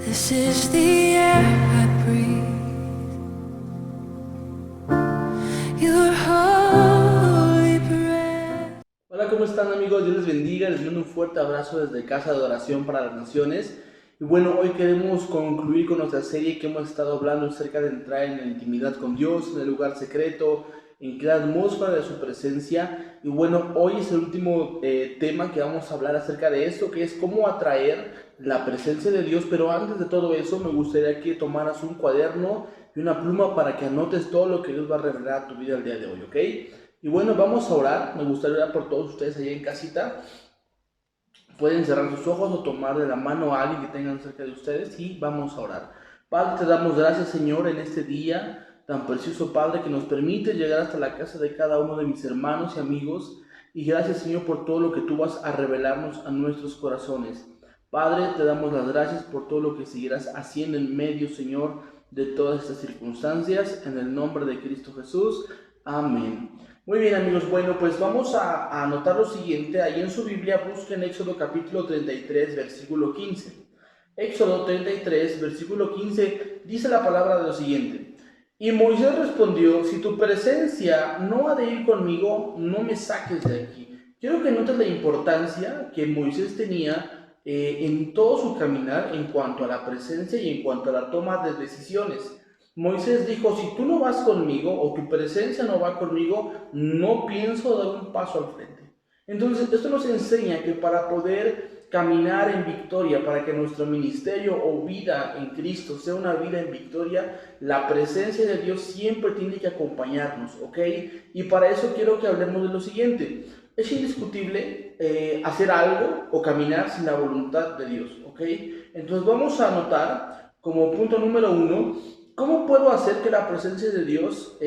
This is the air I breathe. Your holy breath. Hola, ¿cómo están, amigos? Dios les bendiga, les mando un fuerte abrazo desde Casa de Oración para las Naciones. Y bueno, hoy queremos concluir con nuestra serie que hemos estado hablando acerca de entrar en la intimidad con Dios, en el lugar secreto, en crear atmósfera de su presencia. Y bueno, hoy es el último tema que vamos a hablar acerca de esto, que es cómo atraer la presencia de Dios. Pero antes de todo eso, me gustaría que tomaras un cuaderno y una pluma para que anotes todo lo que Dios va a revelar a tu vida el día de hoy, ¿ok? Y bueno, vamos a orar. Me gustaría orar por todos ustedes allá en casita. Pueden cerrar sus ojos o tomar de la mano a alguien que tengan cerca de ustedes y vamos a orar. Padre, te damos gracias, Señor, en este día tan precioso, Padre, que nos permite llegar hasta la casa de cada uno de mis hermanos y amigos. Y gracias, Señor, por todo lo que tú vas a revelarnos a nuestros corazones. Padre, te damos las gracias por todo lo que seguirás haciendo en medio, Señor, de todas estas circunstancias. En el nombre de Cristo Jesús. Amén. Muy bien, amigos, bueno, pues vamos a anotar lo siguiente. Ahí en su Biblia busquen Éxodo capítulo 33, versículo 15. Éxodo 33, versículo 15, dice la palabra de lo siguiente: y Moisés respondió, si tu presencia no ha de ir conmigo, no me saques de aquí. Quiero que notes la importancia que Moisés tenía en todo su caminar en cuanto a la presencia y en cuanto a la toma de decisiones. Moisés dijo, si tú no vas conmigo o tu presencia no va conmigo, no pienso dar un paso al frente. Entonces, esto nos enseña que para poder caminar en victoria, para que nuestro ministerio o vida en Cristo sea una vida en victoria, la presencia de Dios siempre tiene que acompañarnos, ¿ok? Y para eso quiero que hablemos de lo siguiente. Es indiscutible hacer algo o caminar sin la voluntad de Dios, ¿ok? Entonces vamos a anotar como punto número 1, ¿cómo puedo hacer que la presencia de Dios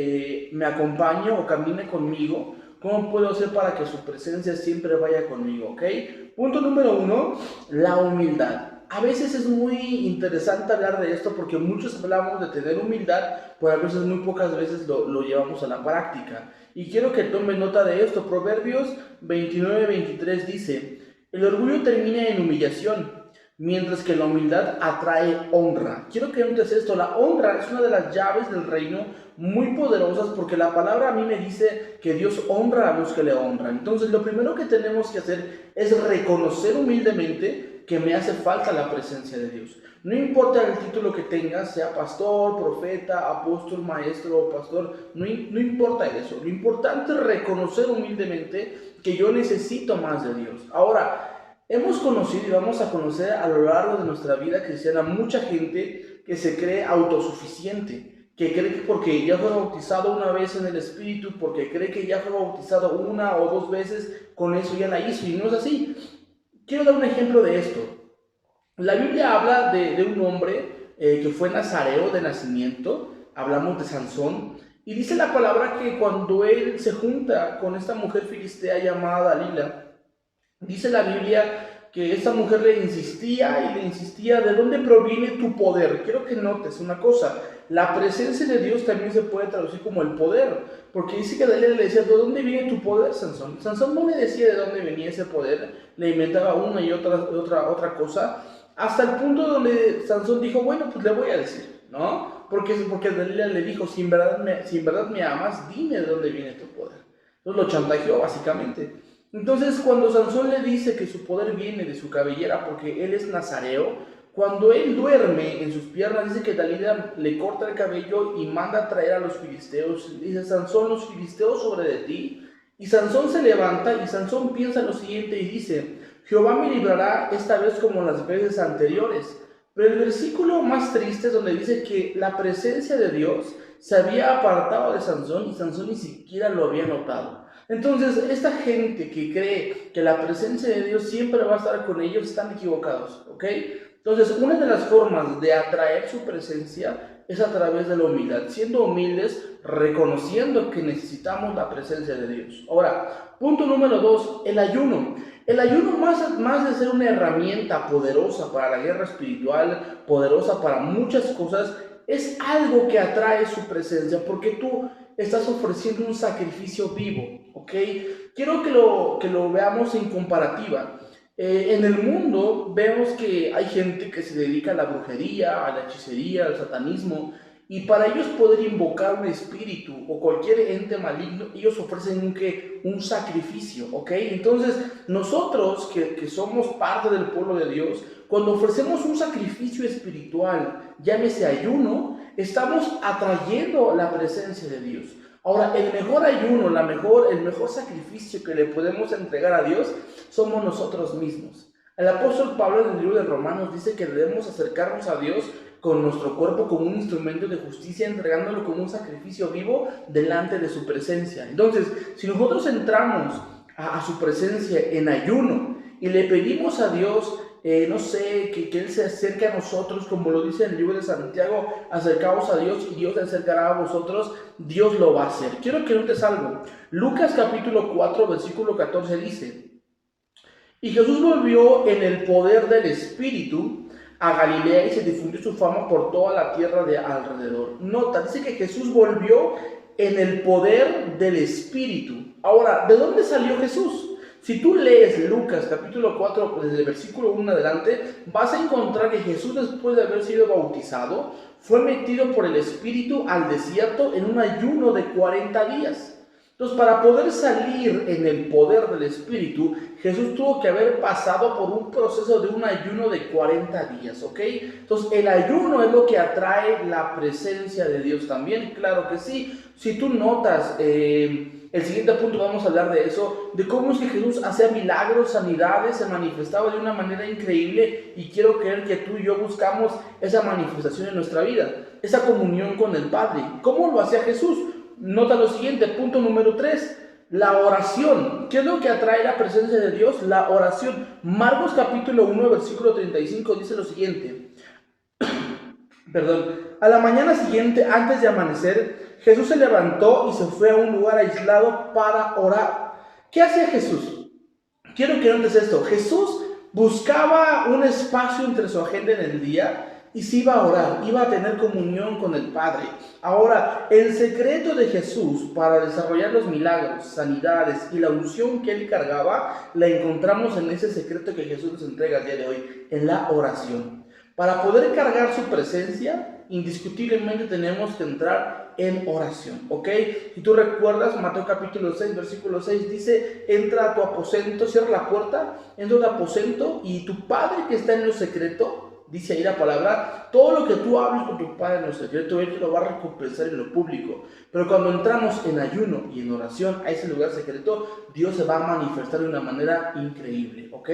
me acompañe o camine conmigo? ¿Cómo puedo hacer para que su presencia siempre vaya conmigo? ¿Ok? Punto número 1, la humildad. A veces es muy interesante hablar de esto porque muchos hablamos de tener humildad, pero a veces muy pocas veces lo llevamos a la práctica. Y quiero que tomen nota de esto. Proverbios 29-23 dice, el orgullo termina en humillación, mientras que la humildad atrae honra. Quiero que notes esto, la honra es una de las llaves del reino muy poderosas porque la palabra a mí me dice que Dios honra a los que le honran. Entonces lo primero que tenemos que hacer es reconocer humildemente que me hace falta la presencia de Dios. No importa el título que tengas, sea pastor, profeta, apóstol, maestro o pastor, no importa eso. Lo importante es reconocer humildemente que yo necesito más de Dios. Ahora, hemos conocido y vamos a conocer a lo largo de nuestra vida cristiana mucha gente que se cree autosuficiente, que cree que porque ya fue bautizado una vez en el Espíritu, porque cree que ya fue bautizado una o dos veces, con eso ya la hizo, y no es así. Quiero dar un ejemplo de esto. La Biblia habla de un hombre que fue nazareo de nacimiento, hablamos de Sansón, y dice la palabra que cuando él se junta con esta mujer filistea llamada Dalila, dice la Biblia que esta mujer le insistía ¿de dónde proviene tu poder? Quiero que notes una cosa, la presencia de Dios también se puede traducir como el poder, porque dice que Dalila le decía, ¿de dónde viene tu poder, Sansón? Sansón no le decía de dónde venía ese poder, le inventaba una y otra cosa, hasta el punto donde Sansón dijo, bueno, pues le voy a decir, ¿no? Porque Dalila le dijo, si en verdad me amas, dime de dónde viene tu poder. Entonces lo chantajeó básicamente. Entonces, cuando Sansón le dice que su poder viene de su cabellera porque él es nazareo, cuando él duerme en sus piernas, dice que Dalila le corta el cabello y manda a traer a los filisteos. Dice, Sansón, los filisteos sobre de ti. Y Sansón se levanta y Sansón piensa lo siguiente y dice, Jehová me librará esta vez como las veces anteriores. Pero el versículo más triste es donde dice que la presencia de Dios se había apartado de Sansón y Sansón ni siquiera lo había notado. Entonces, esta gente que cree que la presencia de Dios siempre va a estar con ellos, están equivocados, ¿ok? Entonces, una de las formas de atraer su presencia es a través de la humildad, siendo humildes, reconociendo que necesitamos la presencia de Dios. Ahora, punto número 2, el ayuno. El ayuno, más de ser una herramienta poderosa para la guerra espiritual, poderosa para muchas cosas, es algo que atrae su presencia, porque tú estás ofreciendo un sacrificio vivo, ¿ok? Quiero que lo veamos en comparativa. En el mundo vemos que hay gente que se dedica a la brujería, a la hechicería, al satanismo, y para ellos poder invocar un espíritu o cualquier ente maligno, ellos ofrecen un sacrificio, ¿ok? Entonces, nosotros que somos parte del pueblo de Dios, cuando ofrecemos un sacrificio espiritual, llámese ayuno, estamos atrayendo la presencia de Dios. Ahora, el mejor ayuno, el mejor sacrificio que le podemos entregar a Dios somos nosotros mismos. El apóstol Pablo en el libro de Romanos dice que debemos acercarnos a Dios con nuestro cuerpo como un instrumento de justicia, entregándolo como un sacrificio vivo delante de su presencia. Entonces, si nosotros entramos a su presencia en ayuno y le pedimos a Dios, no sé, que Él se acerque a nosotros, como lo dice en el libro de Santiago, acercaos a Dios y Dios se acercará a vosotros, Dios lo va a hacer. Quiero que notes algo. Lucas capítulo 4, versículo 14 dice: y Jesús volvió en el poder del Espíritu a Galilea y se difundió su fama por toda la tierra de alrededor. Nota, dice que Jesús volvió en el poder del Espíritu. Ahora, ¿de dónde salió Jesús? Si tú lees Lucas capítulo 4, desde el versículo 1 en adelante, vas a encontrar que Jesús, después de haber sido bautizado, fue metido por el Espíritu al desierto en un ayuno de 40 días. Entonces, para poder salir en el poder del Espíritu, Jesús tuvo que haber pasado por un proceso de un ayuno de 40 días, ¿ok? Entonces, el ayuno es lo que atrae la presencia de Dios también, claro que sí. Si tú notas, el siguiente punto vamos a hablar de eso, de cómo es que Jesús hacía milagros, sanidades, se manifestaba de una manera increíble, y quiero creer que tú y yo buscamos esa manifestación en nuestra vida, esa comunión con el Padre. ¿Cómo lo hacía Jesús? Nota lo siguiente, punto número 3, la oración. ¿Qué es lo que atrae la presencia de Dios? La oración. Marcos capítulo 1, versículo 35 dice lo siguiente. A la mañana siguiente, antes de amanecer, Jesús se levantó y se fue a un lugar aislado para orar. ¿Qué hacía Jesús? Quiero que notes esto. Jesús buscaba un espacio entre su agenda en el día y se iba a orar, iba a tener comunión con el Padre. Ahora, el secreto de Jesús para desarrollar los milagros, sanidades y la unción que Él cargaba, la encontramos en ese secreto que Jesús nos entrega el día de hoy, en la oración. Para poder cargar su presencia, indiscutiblemente tenemos que entrar en oración, ¿ok? Si tú recuerdas, Mateo capítulo 6, versículo 6 dice: entra a tu aposento, cierra la puerta, entra a tu aposento, y tu Padre que está en lo secreto, dice ahí la palabra, todo lo que tú hables con tu Padre en lo secreto, Él te lo va a recompensar en lo público. Pero cuando entramos en ayuno y en oración a ese lugar secreto, Dios se va a manifestar de una manera increíble, ¿ok?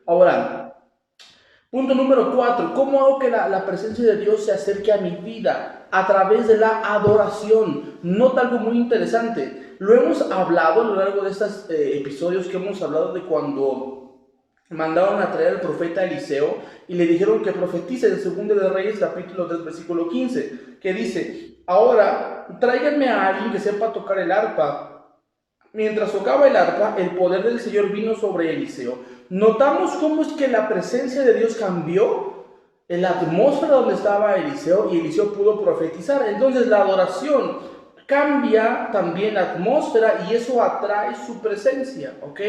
Ahora, punto número 4, ¿cómo hago que la presencia de Dios se acerque a mi vida? A través de la adoración. Nota algo muy interesante. Lo hemos hablado a lo largo de estos episodios que hemos hablado de cuando mandaron a traer al profeta Eliseo y le dijeron que profetice en 2 de Reyes capítulo 3 versículo 15, que dice: ahora tráiganme a alguien que sepa tocar el arpa. Mientras tocaba el arpa, el poder del Señor vino sobre Eliseo. Notamos cómo es que la presencia de Dios cambió en la atmósfera donde estaba Eliseo, y Eliseo pudo profetizar. Entonces la adoración cambia también la atmósfera y eso atrae su presencia, ¿ok?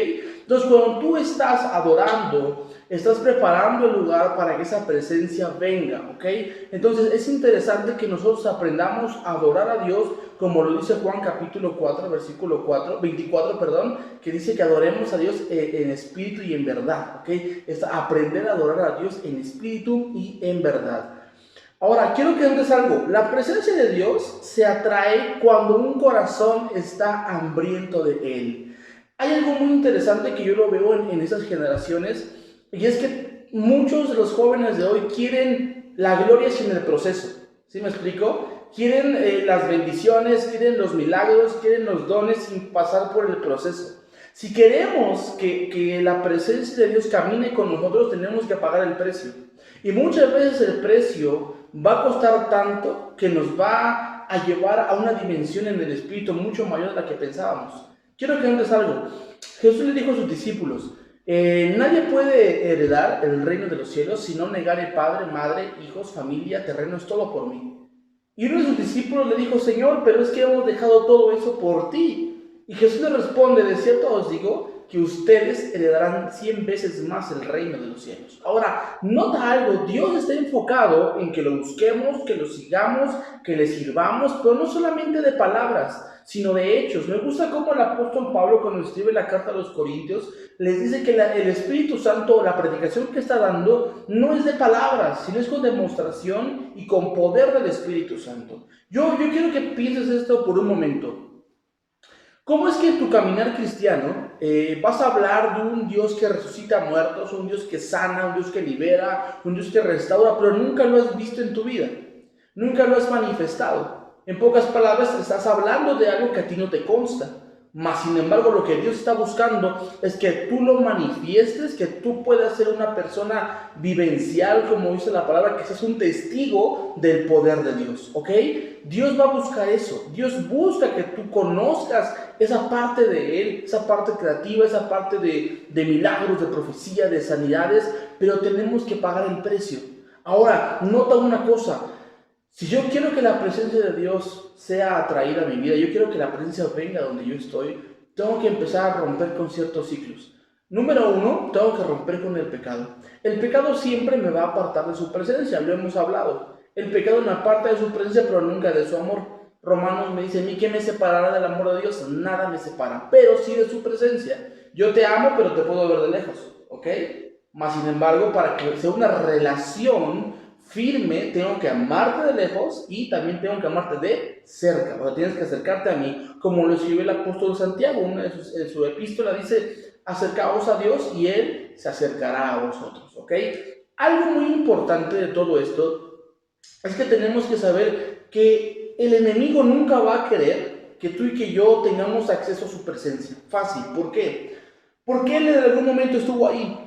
Entonces, cuando tú estás adorando, estás preparando el lugar para que esa presencia venga, ¿ok? Entonces, es interesante que nosotros aprendamos a adorar a Dios, como lo dice Juan capítulo 4, versículo 24, que dice que adoremos a Dios en espíritu y en verdad, ¿ok? Es aprender a adorar a Dios en espíritu y en verdad. Ahora, quiero que notes algo. La presencia de Dios se atrae cuando un corazón está hambriento de Él. Hay algo muy interesante que yo lo veo en esas generaciones, y es que muchos de los jóvenes de hoy quieren la gloria sin el proceso. ¿Sí me explico? Quieren las bendiciones, quieren los milagros, quieren los dones sin pasar por el proceso. Si queremos que la presencia de Dios camine con nosotros, tenemos que pagar el precio. Y muchas veces el precio va a costar tanto que nos va a llevar a una dimensión en el espíritu mucho mayor de la que pensábamos. Quiero que notes algo. Jesús le dijo a sus discípulos: nadie puede heredar el reino de los cielos si no negare padre, madre, hijos, familia, terrenos, todo por mí. Y uno de sus discípulos le dijo: Señor, pero es que hemos dejado todo eso por ti. Y Jesús le responde: de cierto os digo que ustedes heredarán 100 veces más el reino de los cielos. Ahora, nota algo, Dios está enfocado en que lo busquemos, que lo sigamos, que le sirvamos, pero no solamente de palabras, sino de hechos. Me gusta cómo el apóstol Pablo, cuando escribe la carta a los Corintios, les dice que el Espíritu Santo, la predicación que está dando, no es de palabras, sino es con demostración y con poder del Espíritu Santo. Yo quiero que pienses esto por un momento. ¿Cómo es que en tu caminar cristiano vas a hablar de un Dios que resucita muertos, un Dios que sana, un Dios que libera, un Dios que restaura, pero nunca lo has visto en tu vida? Nunca lo has manifestado. En pocas palabras, estás hablando de algo que a ti no te consta. Mas, sin embargo, lo que Dios está buscando es que tú lo manifiestes, que tú puedas ser una persona vivencial, como dice la palabra, que seas un testigo del poder de Dios, ¿ok? Dios va a buscar eso. Dios busca que tú conozcas esa parte de Él, esa parte creativa, esa parte de milagros, de profecía, de sanidades, pero tenemos que pagar el precio. Ahora, nota una cosa. Si yo quiero que la presencia de Dios sea atraída a mi vida, yo quiero que la presencia venga donde yo estoy, tengo que empezar a romper con ciertos ciclos. Número uno, tengo que romper con el pecado. El pecado siempre me va a apartar de su presencia, lo hemos hablado. El pecado me aparta de su presencia, pero nunca de su amor. Romanos me dice, ¿a mí qué me separará del amor de Dios? Nada me separa, pero sí de su presencia. Yo te amo, pero te puedo ver de lejos, ¿ok? Mas, sin embargo, para que sea una relación firme, tengo que amarte de lejos y también tengo que amarte de cerca. O sea, tienes que acercarte a mí, como lo escribe el apóstol Santiago. En su epístola dice, acercaos a Dios y Él se acercará a vosotros, ¿ok? Algo muy importante de todo esto es que tenemos que saber que el enemigo nunca va a querer que tú y que yo tengamos acceso a su presencia. Fácil, ¿por qué? Porque Él en algún momento estuvo ahí.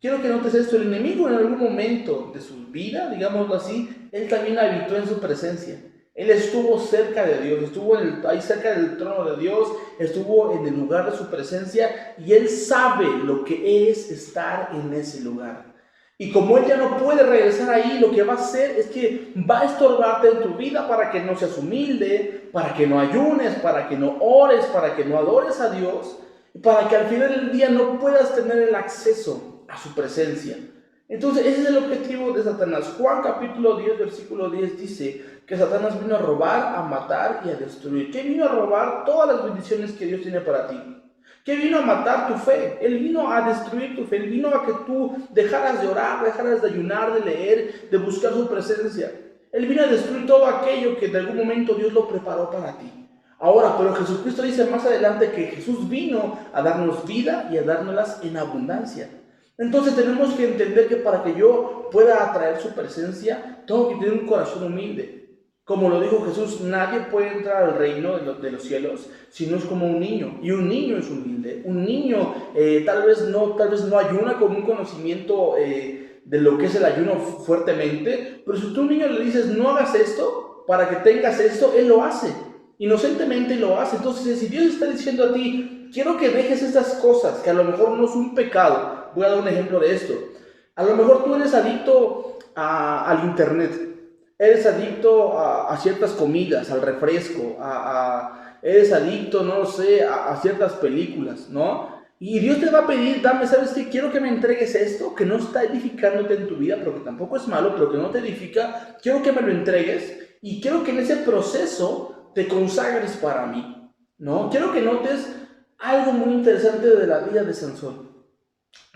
Quiero que notes esto, el enemigo en algún momento de su vida, digámoslo así, él también habitó en su presencia. Él estuvo cerca de Dios, estuvo ahí cerca del trono de Dios, estuvo en el lugar de su presencia y él sabe lo que es estar en ese lugar. Y como él ya no puede regresar ahí, lo que va a hacer es que va a estorbarte en tu vida para que no seas humilde, para que no ayunes, para que no ores, para que no adores a Dios, y para que al final del día no puedas tener el acceso a su presencia. Entonces ese es el objetivo de Satanás. Juan capítulo 10 versículo 10 dice que Satanás vino a robar, a matar y a destruir. ¿Qué vino a robar? Todas las bendiciones que Dios tiene para ti. ¿Qué vino a matar tu fe? Él vino a destruir tu fe. Él vino a que tú dejaras de orar, dejaras de ayunar, de leer, de buscar su presencia. Él vino a destruir todo aquello que de algún momento Dios lo preparó para ti. Ahora, pero Jesucristo dice más adelante que Jesús vino a darnos vida y a dárnoslas en abundancia. Entonces tenemos que entender que para que yo pueda atraer su presencia, tengo que tener un corazón humilde. Como lo dijo Jesús, nadie puede entrar al reino de los cielos si no es como un niño. Y un niño es humilde. Un niño tal vez no ayuna con un conocimiento de lo que es el ayuno fuertemente, pero si tú a un niño le dices, no hagas esto, para que tengas esto, él lo hace. Inocentemente lo hace. Entonces, si Dios está diciendo a ti, quiero que dejes estas cosas, que a lo mejor no es un pecado. Voy a dar un ejemplo de esto. A lo mejor tú eres adicto al internet. Eres adicto a ciertas comidas, al refresco. Eres adicto, no lo sé, a ciertas películas, ¿no? Y Dios te va a pedir, ¿sabes qué? Quiero que me entregues esto, que no está edificándote en tu vida, pero que tampoco es malo, pero que no te edifica. Quiero que me lo entregues y quiero que en ese proceso te consagres para mí, ¿no? Quiero que notes algo muy interesante de la vida de Sansón.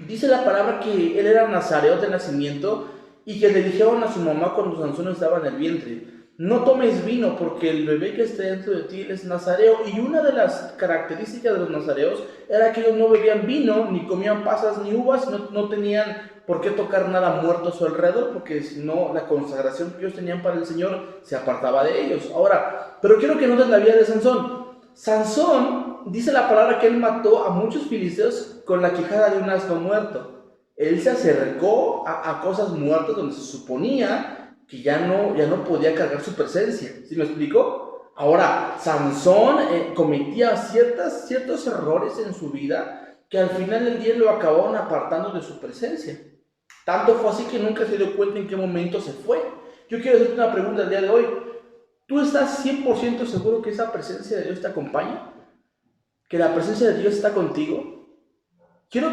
Dice la palabra que él era nazareo de nacimiento y que le dijeron a su mamá cuando Sansón estaba en el vientre, no tomes vino porque el bebé que está dentro de ti es nazareo. Y una de las características de los nazareos era que ellos no bebían vino, ni comían pasas ni uvas, no tenían por qué tocar nada muerto a su alrededor, porque si no, la consagración que ellos tenían para el Señor se apartaba de ellos. Ahora, pero quiero que notes la vida de Sansón. Sansón, dice la palabra que él mató a muchos filisteos con la quijada de un asno muerto. Él se acercó a cosas muertas donde se suponía que ya no podía cargar su presencia. ¿Sí me explico? Ahora, Sansón cometía ciertos errores en su vida que al final del día lo acabaron apartando de su presencia. Tanto fue así que nunca se dio cuenta en qué momento se fue. Yo quiero hacerte una pregunta el día de hoy. ¿Tú estás 100% seguro que esa presencia de Dios te acompaña? ¿Que la presencia de Dios está contigo?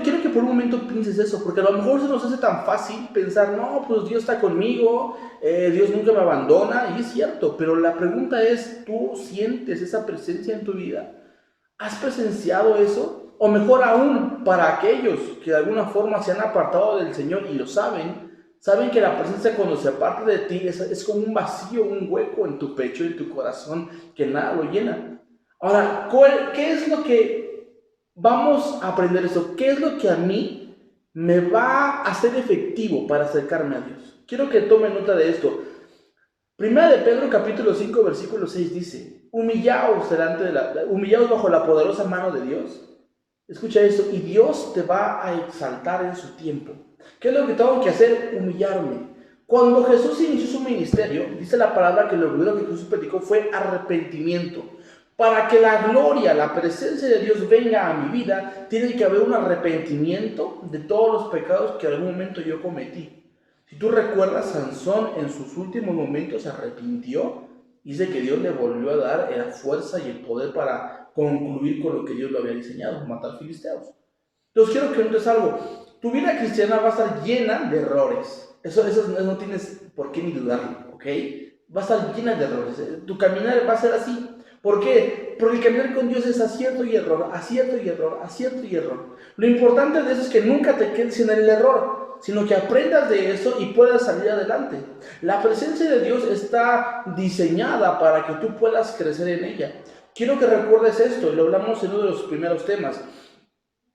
Quiero que por un momento pienses eso, porque a lo mejor se nos hace tan fácil pensar, no, pues Dios está conmigo, Dios nunca me abandona, y es cierto, pero la pregunta es, ¿tú sientes esa presencia en tu vida? ¿Has presenciado eso? O mejor aún, para aquellos que de alguna forma se han apartado del Señor y lo saben que la presencia cuando se aparta de ti es como un vacío, un hueco en tu pecho, en tu corazón, que nada lo llena. Ahora, ¿qué es lo que vamos a aprender eso? ¿Qué es lo que a mí me va a hacer efectivo para acercarme a Dios? Quiero que tomen nota de esto. Primera de Pedro capítulo 5 versículo 6 dice, humillaos bajo la poderosa mano de Dios. Escucha esto, y Dios te va a exaltar en su tiempo. ¿Qué es lo que tengo que hacer? Humillarme. Cuando Jesús inició su ministerio, dice la palabra que lo primero que Jesús predicó fue arrepentimiento. Para que la gloria, la presencia de Dios venga a mi vida, tiene que haber un arrepentimiento de todos los pecados que en algún momento yo cometí. Si tú recuerdas, Sansón en sus últimos momentos se arrepintió. Dice que Dios le volvió a dar la fuerza y el poder para concluir con lo que Dios lo había diseñado, matar filisteos. Entonces quiero que notes algo. Tu vida cristiana va a estar llena de errores. Eso no tienes por qué ni dudarlo, ¿ok? Va a estar llena de errores. Tu caminar va a ser así. ¿Por qué? Porque el caminar con Dios es acierto y error, acierto y error, acierto y error. Lo importante de eso es que nunca te quedes en el error, sino que aprendas de eso y puedas salir adelante. La presencia de Dios está diseñada para que tú puedas crecer en ella. Quiero que recuerdes esto, y lo hablamos en uno de los primeros temas.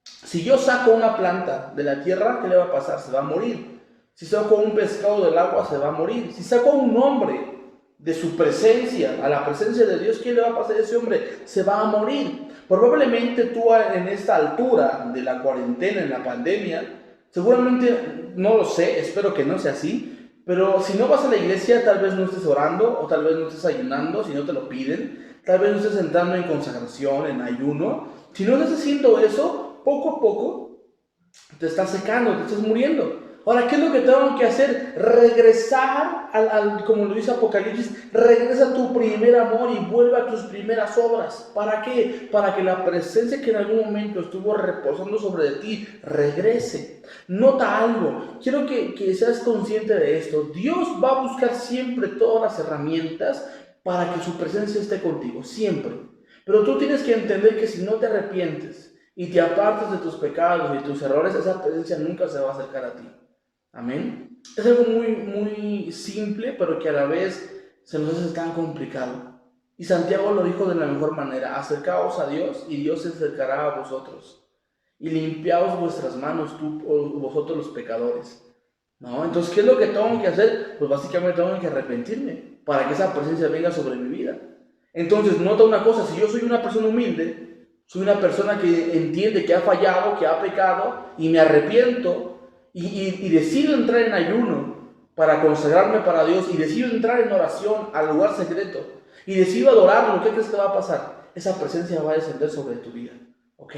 Si yo saco una planta de la tierra, ¿qué le va a pasar? Se va a morir. Si saco un pescado del agua, se va a morir. Si saco un hombre de su presencia a la presencia de Dios, ¿qué le va a pasar a ese hombre? Se va a morir. Probablemente tú en esta altura de la cuarentena, en la pandemia, seguramente, no lo sé, espero que no sea así, pero si no vas a la iglesia, tal vez no estés orando, o tal vez no estés ayunando, si no te lo piden, tal vez no estés entrando en consagración, en ayuno. Si no estás haciendo eso, poco a poco te estás secando, te estás muriendo. Ahora, ¿qué es lo que tengo que hacer? Regresar, como lo dice Apocalipsis, regresa a tu primer amor y vuelve a tus primeras obras. ¿Para qué? Para que la presencia que en algún momento estuvo reposando sobre ti, regrese. Nota algo, quiero que seas consciente de esto. Dios va a buscar siempre todas las herramientas para que su presencia esté contigo, siempre. Pero tú tienes que entender que si no te arrepientes y te apartas de tus pecados y tus errores, esa presencia nunca se va a acercar a ti. Amén. Es algo muy, muy simple, pero que a la vez se nos hace tan complicado. Y Santiago lo dijo de la mejor manera: acercaos a Dios y Dios se acercará a vosotros. Y limpiaos vuestras manos, vosotros los pecadores. ¿No? Entonces, ¿qué es lo que tengo que hacer? Pues básicamente tengo que arrepentirme para que esa presencia venga sobre mi vida. Entonces, nota una cosa: si yo soy una persona humilde, soy una persona que entiende que ha fallado, que ha pecado, y me arrepiento, y decido entrar en ayuno para consagrarme para Dios, y decido entrar en oración al lugar secreto, y decido adorarlo, ¿qué crees que va a pasar? Esa presencia va a descender sobre tu vida, ¿ok?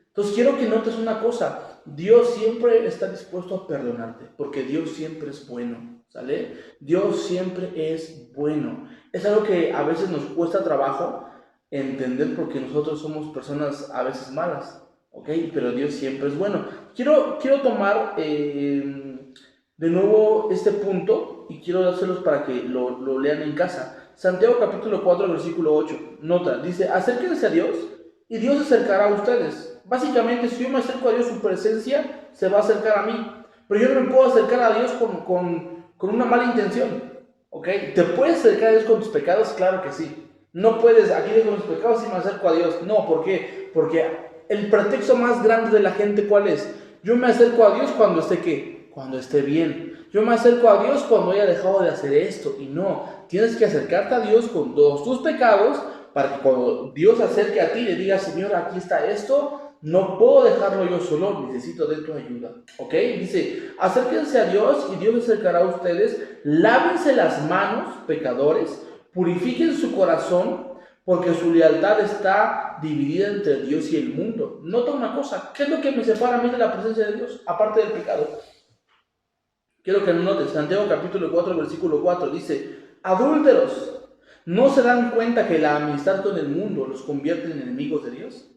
Entonces quiero que notes una cosa: Dios siempre está dispuesto a perdonarte, porque Dios siempre es bueno, ¿sale? Dios siempre es bueno. Es algo que a veces nos cuesta trabajo entender, porque nosotros somos personas a veces malas, ¿ok? Pero Dios siempre es bueno. Quiero tomar de nuevo este punto y quiero dárselos para que lo lean en casa. Santiago capítulo 4 versículo 8. Nota, dice: acérquense a Dios y Dios se acercará a ustedes. Básicamente, si yo me acerco a Dios, su presencia se va a acercar a mí. Pero yo no me puedo acercar a Dios con una mala intención, ¿ok? ¿Te puedes acercar a Dios con tus pecados? Claro que sí. No puedes, aquí dejo mis pecados y me acerco a Dios. No, ¿por qué? Porque el pretexto más grande de la gente, ¿cuál es? Yo me acerco a Dios cuando esté, ¿qué? Cuando esté bien. Yo me acerco a Dios cuando haya dejado de hacer esto. Y no, tienes que acercarte a Dios con todos tus pecados, para que cuando Dios se acerque a ti le diga: Señor, aquí está esto, no puedo dejarlo yo solo, necesito de tu ayuda, ¿ok? Dice: acérquense a Dios y Dios se acercará a ustedes. Lávense las manos, pecadores, purifiquen su corazón, porque su lealtad está dividida entre Dios y el mundo. Nota una cosa: ¿qué es lo que me separa a mí de la presencia de Dios? Aparte del pecado. Quiero que notes, Santiago capítulo 4, versículo 4, dice: adúlteros, ¿no se dan cuenta que la amistad con el mundo los convierte en enemigos de Dios?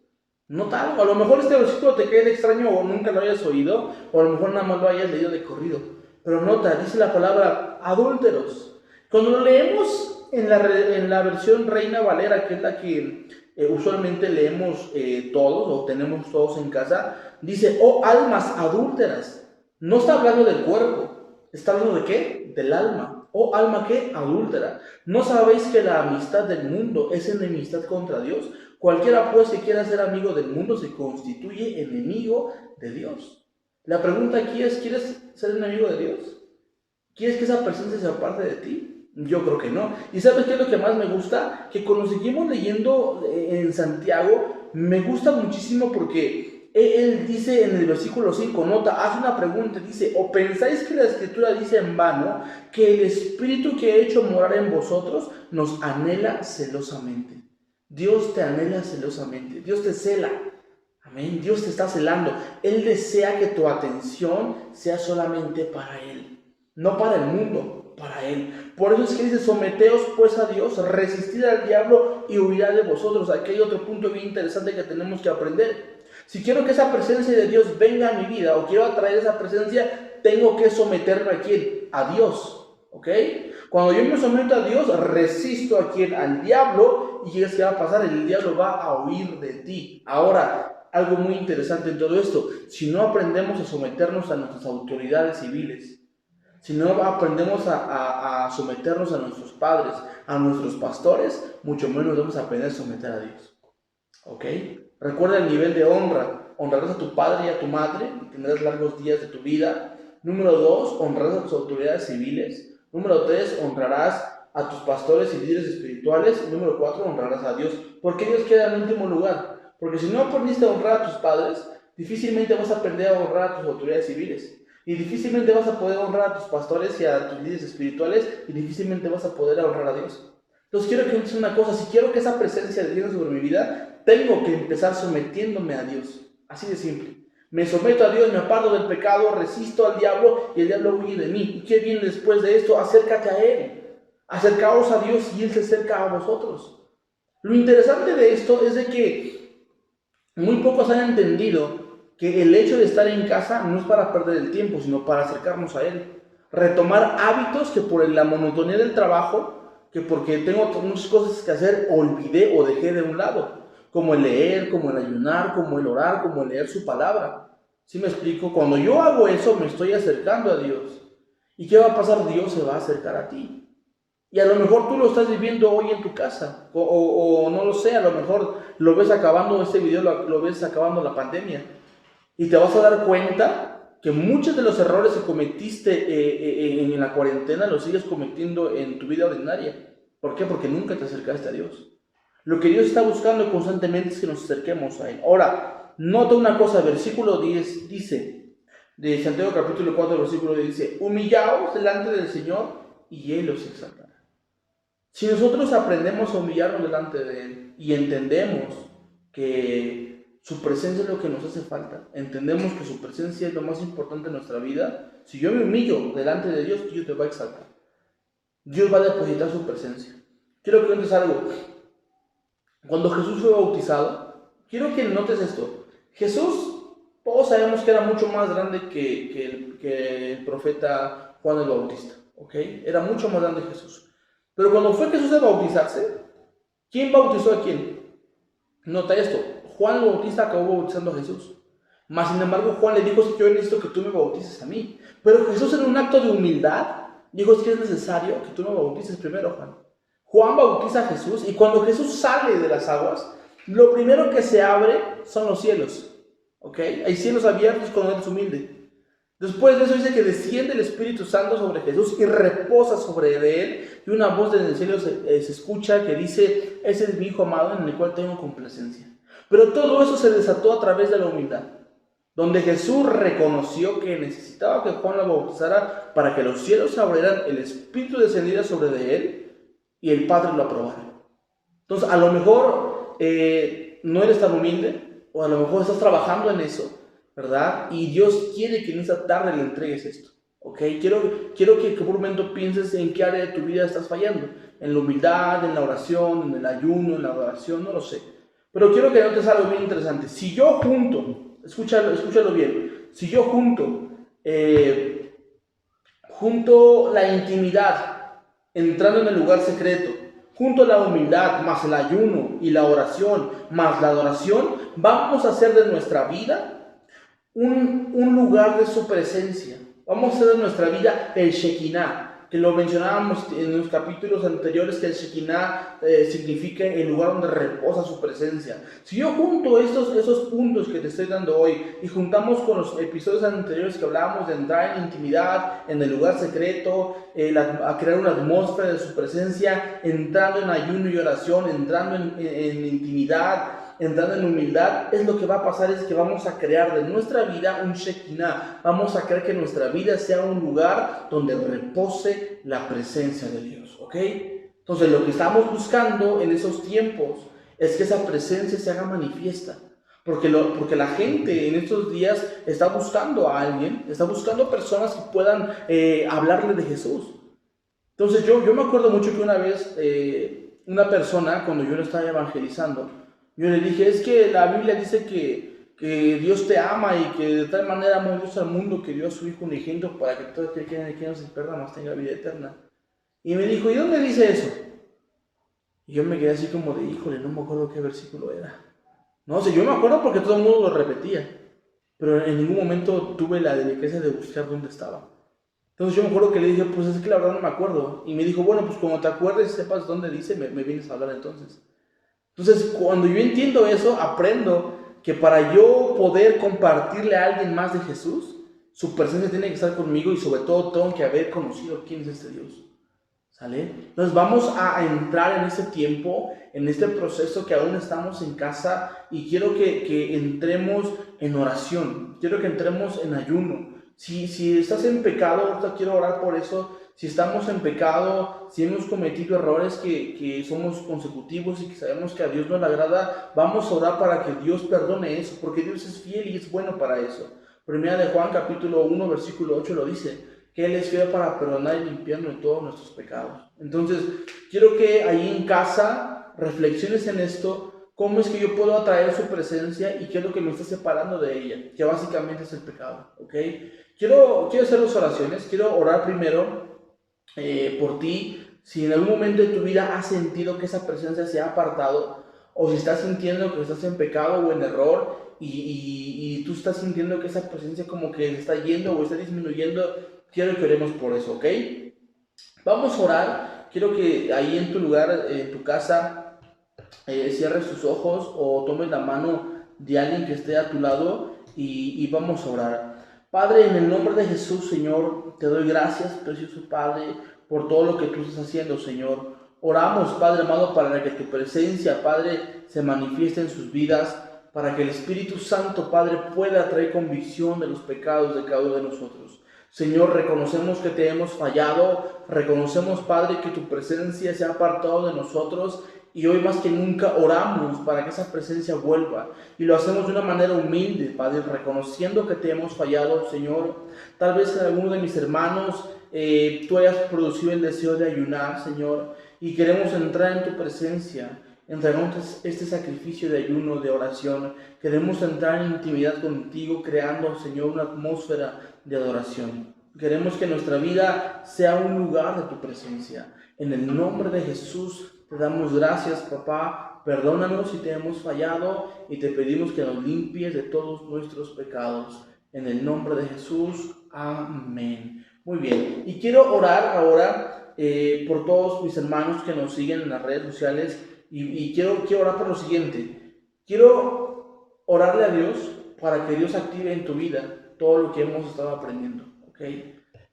Nota algo, a lo mejor este versículo te quede extraño o nunca lo hayas oído, o a lo mejor nada más lo hayas leído de corrido. Pero nota, dice la palabra adúlteros. Cuando lo leemos en la versión Reina Valera, que es la que usualmente leemos todos o tenemos todos en casa, dice, oh almas adúlteras. No está hablando del cuerpo, está hablando de ¿qué? Del alma. Oh alma, ¿qué? Adúltera. ¿No sabéis que la amistad del mundo es enemistad contra Dios? Cualquiera pues que quiera ser amigo del mundo se constituye enemigo de Dios. La pregunta aquí es, ¿quieres ser enemigo de Dios? ¿Quieres que esa presencia se aparte de ti? Yo creo que no. ¿Y sabes qué es lo que más me gusta? Que cuando seguimos leyendo en Santiago, me gusta muchísimo porque él dice en el versículo 5, nota, hace una pregunta, dice, ¿o pensáis que la Escritura dice en vano que el Espíritu que ha hecho morar en vosotros nos anhela celosamente? Dios te anhela celosamente, Dios te cela, amén, Dios te está celando. Él desea que tu atención sea solamente para Él, no para el mundo, para Él. Por eso es que dice, someteos pues a Dios, resistid al diablo y huirá de vosotros. Aquí hay otro punto bien interesante que tenemos que aprender. Si quiero que esa presencia de Dios venga a mi vida o quiero atraer esa presencia, tengo que someterme ¿a quién? A Dios, ¿ok? Cuando yo me someto a Dios, resisto ¿a quién? Al diablo. ¿Y qué va a pasar? El diablo va a huir de ti. Ahora, algo muy interesante en todo esto, si no aprendemos a someternos a nuestras autoridades civiles, si no aprendemos a someternos a nuestros padres, a nuestros pastores, mucho menos vamos a aprender a someter a Dios. ¿Ok? Recuerda el nivel de honra. Honrarás a tu padre y a tu madre y tendrás largos días de tu vida. Número 2, honrarás a tus autoridades civiles. Número 3, honrarás a tus pastores y líderes espirituales. Y número 4, honrarás a Dios. ¿Por qué Dios queda en último lugar? Porque si no aprendiste a honrar a tus padres, difícilmente vas a aprender a honrar a tus autoridades civiles. Y difícilmente vas a poder honrar a tus pastores y a tus líderes espirituales. Y difícilmente vas a poder honrar a Dios. Entonces quiero que entiendas una cosa. Si quiero que esa presencia de Dios sobre mi vida, tengo que empezar sometiéndome a Dios. Así de simple. Me someto a Dios, me aparto del pecado, resisto al diablo y el diablo huye de mí. ¿Y qué viene después de esto? Acércate a Él. Acercaos a Dios y Él se acerca a vosotros. Lo interesante de esto es de que muy pocos han entendido que el hecho de estar en casa no es para perder el tiempo, sino para acercarnos a Él. Retomar hábitos que por la monotonía del trabajo, que porque tengo muchas cosas que hacer, olvidé o dejé de un lado. Como el leer, como el ayunar, como el orar, como el leer su palabra. ¿Sí me explico? Cuando yo hago eso, me estoy acercando a Dios. ¿Y qué va a pasar? Dios se va a acercar a ti. Y a lo mejor tú lo estás viviendo hoy en tu casa. O no lo sé, a lo mejor lo ves acabando este video, lo ves acabando la pandemia. Y te vas a dar cuenta que muchos de los errores que cometiste en la cuarentena los sigues cometiendo en tu vida ordinaria. ¿Por qué? Porque nunca te acercaste a Dios. Lo que Dios está buscando constantemente es que nos acerquemos a Él. Ahora, nota una cosa, versículo 10 dice, de Santiago capítulo 4, versículo 10 dice, humillaos delante del Señor y Él os exaltará. Si nosotros aprendemos a humillarnos delante de Él y entendemos que su presencia es lo que nos hace falta, entendemos que su presencia es lo más importante en nuestra vida, si yo me humillo delante de Dios, Dios te va a exaltar. Dios va a depositar su presencia. Quiero que notes algo. Cuando Jesús fue bautizado, quiero que notes esto. Jesús, todos sabemos que era mucho más grande que el profeta Juan el Bautista. ¿Ok? Era mucho más grande Jesús. Pero cuando fue Jesús a bautizarse, ¿quién bautizó a quién? Nota esto. Juan el Bautista acabó bautizando a Jesús. Mas sin embargo, Juan le dijo, es que yo necesito que tú me bautices a mí. Pero Jesús en un acto de humildad, dijo, es que es necesario que tú me bautices primero, Juan. Juan bautiza a Jesús y cuando Jesús sale de las aguas, lo primero que se abre son los cielos. ¿Ok? Hay cielos abiertos cuando Él es humilde. Después de eso dice que desciende el Espíritu Santo sobre Jesús y reposa sobre él. Y una voz desde el cielo se escucha que dice, ese es mi Hijo amado en el cual tengo complacencia. Pero todo eso se desató a través de la humildad. Donde Jesús reconoció que necesitaba que Juan lo bautizara para que los cielos se abrieran, el Espíritu descendiera sobre de él y el Padre lo aprobara. Entonces, a lo mejor no eres tan humilde, o a lo mejor estás trabajando en eso, ¿verdad? Y Dios quiere que en esta tarde le entregues esto, ¿ok? Quiero que por un momento pienses en qué área de tu vida estás fallando. En la humildad, en la oración, en el ayuno, en la adoración, no lo sé. Pero quiero que notes algo bien interesante. Si yo junto, escúchalo bien, si yo junto la intimidad, entrando en el lugar secreto, junto la humildad, más el ayuno y la oración, más la adoración, vamos a hacer de nuestra vida un lugar de su presencia. Vamos a hacer de nuestra vida el Shekinah, que lo mencionábamos en los capítulos anteriores, que el Shekinah significa el lugar donde reposa su presencia. Si yo junto esos puntos que te estoy dando hoy y juntamos con los episodios anteriores que hablábamos de entrar en intimidad, en el lugar secreto, a crear una atmósfera de su presencia, entrando en ayuno y oración, entrando en intimidad, entrando en humildad, es lo que va a pasar, es que vamos a crear de nuestra vida un Shekinah. Vamos a crear que nuestra vida sea un lugar donde repose la presencia de Dios, ¿ok? Entonces lo que estamos buscando en esos tiempos es que esa presencia se haga manifiesta. Porque la gente en estos días está buscando a alguien, está buscando personas que puedan hablarle de Jesús. Entonces yo me acuerdo mucho que una vez una persona, cuando yo lo estaba evangelizando, yo le dije, es que la Biblia dice que Dios te ama y que de tal manera amó Dios al mundo que dio a su Hijo unigénito para que todo aquel que no se pierda más tenga vida eterna. Y me dijo, ¿y dónde dice eso? Y yo me quedé así como de, híjole, no me acuerdo qué versículo era. No sé, yo me acuerdo porque todo el mundo lo repetía, pero en ningún momento tuve la delicadeza de buscar dónde estaba. Entonces yo me acuerdo que le dije, pues es que la verdad no me acuerdo. Y me dijo, bueno, pues cuando te acuerdes y sepas dónde dice, me vienes a hablar entonces. Entonces, cuando yo entiendo eso, aprendo que para yo poder compartirle a alguien más de Jesús, su presencia tiene que estar conmigo y sobre todo tengo que haber conocido quién es este Dios. ¿Sale? Entonces vamos a entrar en este tiempo, en este proceso que aún estamos en casa y quiero que entremos en oración, quiero que entremos en ayuno. Si estás en pecado, ahorita quiero orar por eso. Si estamos en pecado, si hemos cometido errores que somos consecutivos y que sabemos que a Dios no le agrada, vamos a orar para que Dios perdone eso, porque Dios es fiel y es bueno para eso. Primera de Juan capítulo 1 versículo 8 lo dice, que Él es fiel para perdonar y limpiarnos de todos nuestros pecados. Entonces, quiero que ahí en casa reflexiones en esto, cómo es que yo puedo atraer su presencia y qué es lo que me está separando de ella, que básicamente es el pecado, ¿ok? Quiero hacer dos oraciones, quiero orar primero por ti. Si en algún momento de tu vida has sentido que esa presencia se ha apartado, o si estás sintiendo que estás en pecado o en error y tú estás sintiendo que esa presencia como que está yendo o está disminuyendo, quiero que oremos por eso, ¿ok? Vamos a orar. Quiero que ahí en tu lugar, en tu casa, cierres tus ojos o tomes la mano de alguien que esté a tu lado y vamos a orar. Padre, en el nombre de Jesús, Señor, te doy gracias, precioso Padre, por todo lo que tú estás haciendo, Señor. Oramos, Padre amado, para que tu presencia, Padre, se manifieste en sus vidas, para que el Espíritu Santo, Padre, pueda traer convicción de los pecados de cada uno de nosotros. Señor, reconocemos que te hemos fallado, reconocemos, Padre, que tu presencia se ha apartado de nosotros y hoy más que nunca oramos para que esa presencia vuelva y lo hacemos de una manera humilde, Padre, reconociendo que te hemos fallado, Señor. Tal vez en alguno de mis hermanos tú hayas producido el deseo de ayunar, Señor, y queremos entrar en tu presencia. Entregamos este sacrificio de ayuno, de oración. Queremos entrar en intimidad contigo, creando, Señor, una atmósfera de adoración. Queremos que nuestra vida sea un lugar de tu presencia. En el nombre de Jesús te damos gracias, papá. Perdónanos si te hemos fallado y te pedimos que nos limpies de todos nuestros pecados. En el nombre de Jesús, amén. Muy bien, y quiero orar ahora por todos mis hermanos que nos siguen en las redes sociales y quiero orar por lo siguiente. Quiero orarle a Dios para que Dios active en tu vida todo lo que hemos estado aprendiendo, ¿ok?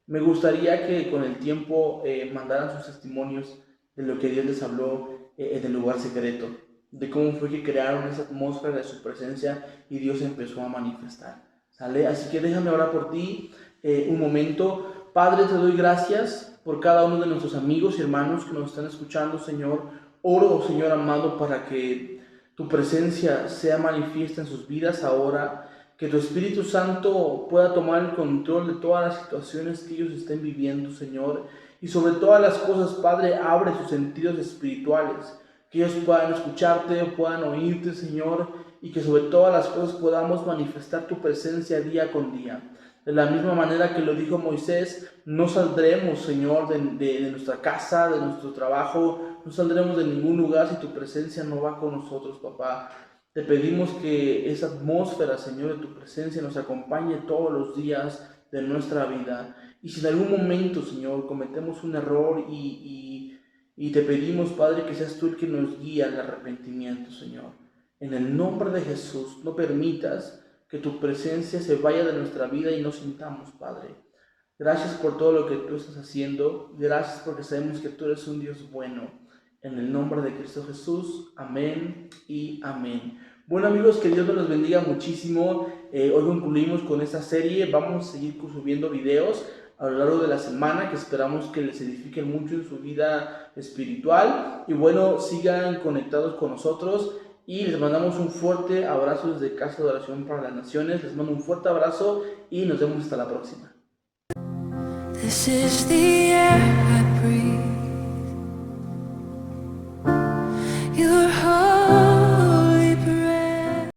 Me gustaría que con el tiempo mandaran sus testimonios de lo que Dios les habló en el lugar secreto, de cómo fue que crearon esa atmósfera de su presencia y Dios empezó a manifestar, ¿sale? Así que déjame orar por ti un momento. Padre, te doy gracias por cada uno de nuestros amigos y hermanos que nos están escuchando, Señor. Oro, Señor amado, para que tu presencia sea manifiesta en sus vidas ahora, que tu Espíritu Santo pueda tomar el control de todas las situaciones que ellos estén viviendo, Señor. Y sobre todas las cosas, Padre, abre sus sentidos espirituales. que ellos puedan escucharte, puedan oírte, Señor, y que sobre todas las cosas podamos manifestar tu presencia día con día. De la misma manera que lo dijo Moisés, no saldremos, Señor, de nuestra casa, de nuestro trabajo, no saldremos de ningún lugar si tu presencia no va con nosotros, papá. Te pedimos que esa atmósfera, Señor, de tu presencia nos acompañe todos los días de nuestra vida. Y si en algún momento, Señor, cometemos un error y te pedimos, Padre, que seas tú el que nos guía al arrepentimiento, Señor. En el nombre de Jesús, no permitas que tu presencia se vaya de nuestra vida y no sintamos, Padre. Gracias por todo lo que tú estás haciendo. Gracias porque sabemos que tú eres un Dios bueno. En el nombre de Cristo Jesús, amén y amén. Bueno, amigos, que Dios los bendiga muchísimo. Hoy concluimos con esta serie. Vamos a seguir subiendo videos a lo largo de la semana que esperamos que les edifiquen mucho en su vida espiritual. Y bueno, sigan conectados con nosotros. Y les mandamos un fuerte abrazo desde Casa de Oración para las Naciones. Les mando un fuerte abrazo y nos vemos hasta la próxima. This is the air I breathe.